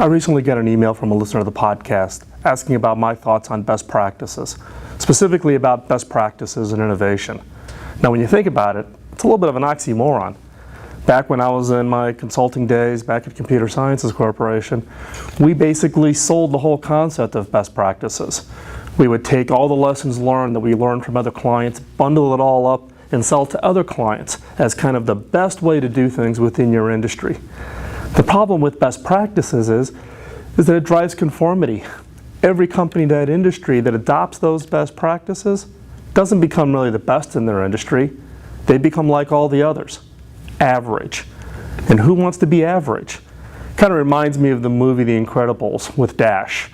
I recently got an email from a listener of the podcast asking about my thoughts on best practices, specifically about best practices and innovation. Now, when you think about it, it's a little bit of an oxymoron. Back when I was in my consulting days, back at Computer Sciences Corporation, we basically sold the whole concept of best practices. We would take all the lessons learned that we learned from other clients, bundle it all up, and sell to other clients as kind of the best way to do things within your industry. The problem with best practices is that it drives conformity. Every company in that industry that adopts those best practices doesn't become really the best in their industry. They become like all the others, average. And who wants to be average? Kind of reminds me of the movie The Incredibles with Dash.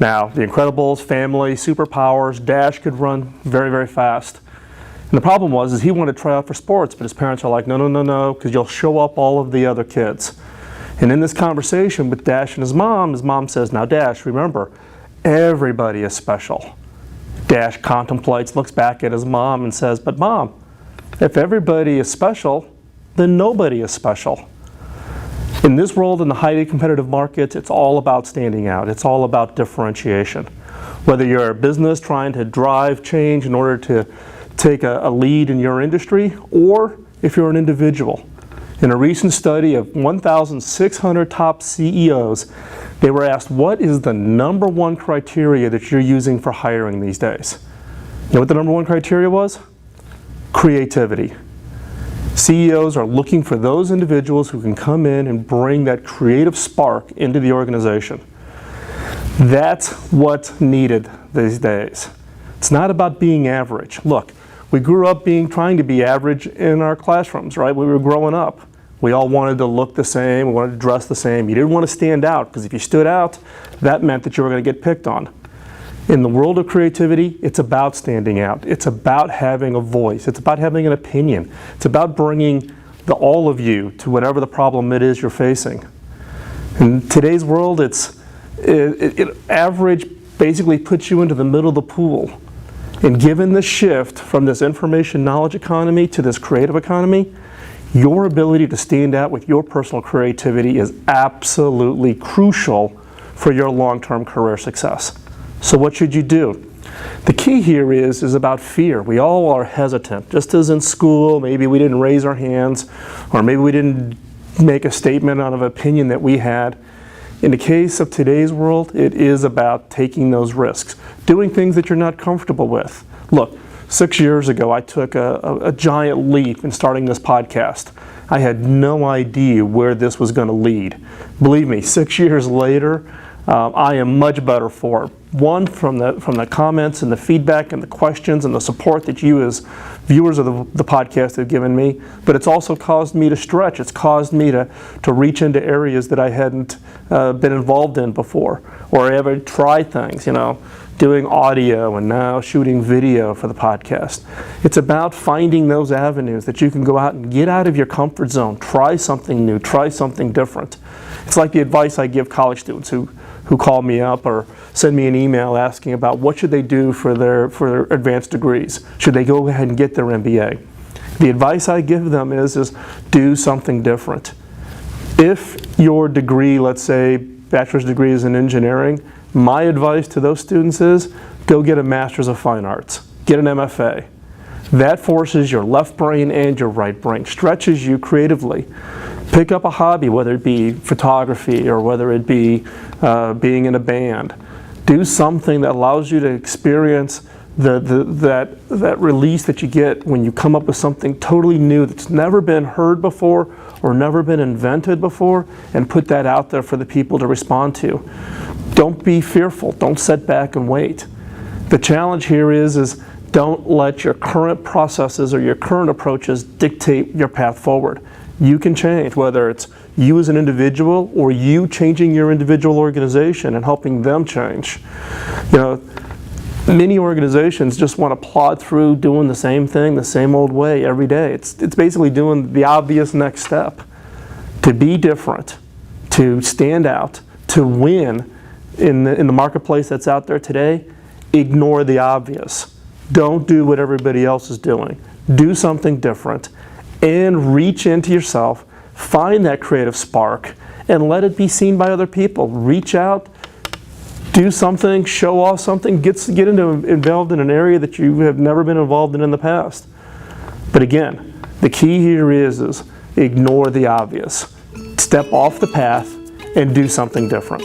Now, The Incredibles, family, superpowers, Dash could run very, very fast. And the problem was he wanted to try out for sports, but his parents are like, no, because you'll show up all of the other kids. And in this conversation with Dash and his mom says, now Dash, remember, everybody is special. Dash contemplates, looks back at his mom and says, but Mom, if everybody is special, then nobody is special. In this world, in the highly competitive markets, it's all about standing out. It's all about differentiation. Whether you're a business trying to drive change in order to take a lead in your industry, or if you're an individual. In a recent study of 1,600 top CEOs, they were asked, what is the number one criteria that you're using for hiring these days? You know what the number one criteria was? Creativity. CEOs are looking for those individuals who can come in and bring that creative spark into the organization. That's what's needed these days. It's not about being average. Look, we grew up trying to be average in our classrooms, right? We were growing up. We all wanted to look the same, we wanted to dress the same. You didn't want to stand out, because if you stood out, that meant that you were going to get picked on. In the world of creativity, it's about standing out. It's about having a voice. It's about having an opinion. It's about bringing all of you to whatever the problem it is you're facing. In today's world, average basically puts you into the middle of the pool. And given the shift from this information knowledge economy to this creative economy, your ability to stand out with your personal creativity is absolutely crucial for your long-term career success. So what should you do? The key here is about fear. We all are hesitant. Just as in school, maybe we didn't raise our hands, or maybe we didn't make a statement out of opinion that we had. In the case of today's world, it is about taking those risks, doing things that you're not comfortable with. Look, 6 years ago, I took a giant leap in starting this podcast. I had no idea where this was going to lead. Believe me, 6 years later, I am much better for it. One, from the comments and the feedback and the questions and the support that you as viewers of the podcast have given me, but it's also caused me to stretch. It's caused me to reach into areas that I hadn't been involved in before, or ever tried things, doing audio and now shooting video for the podcast. It's about finding those avenues that you can go out and get out of your comfort zone, try something new, try something different. It's like the advice I give college students who call me up or send me an email asking about what should they do for their advanced degrees. Should they go ahead and get their MBA? The advice I give them is do something different. If your degree, let's say bachelor's degree is in engineering, my advice to those students is go get a Master's of Fine Arts. Get an MFA. That forces your left brain and your right brain, stretches you creatively. Pick up a hobby, whether it be photography or whether it be being in a band. Do something that allows you to experience that release that you get when you come up with something totally new that's never been heard before or never been invented before, and put that out there for the people to respond to. Don't be fearful. Don't sit back and wait. The challenge here is don't let your current processes or your current approaches dictate your path forward. You can change, whether it's you as an individual or you changing your individual organization and helping them change. Many organizations just want to plod through doing the same thing the same old way every day. It's basically doing the obvious next step. To be different, to stand out, to win in the marketplace that's out there today, ignore the obvious. Don't do what everybody else is doing. Do something different and reach into yourself, find that creative spark, and let it be seen by other people. Reach out, do something, show off something, get involved in an area that you have never been involved in the past. But again, the key here is ignore the obvious. Step off the path and do something different.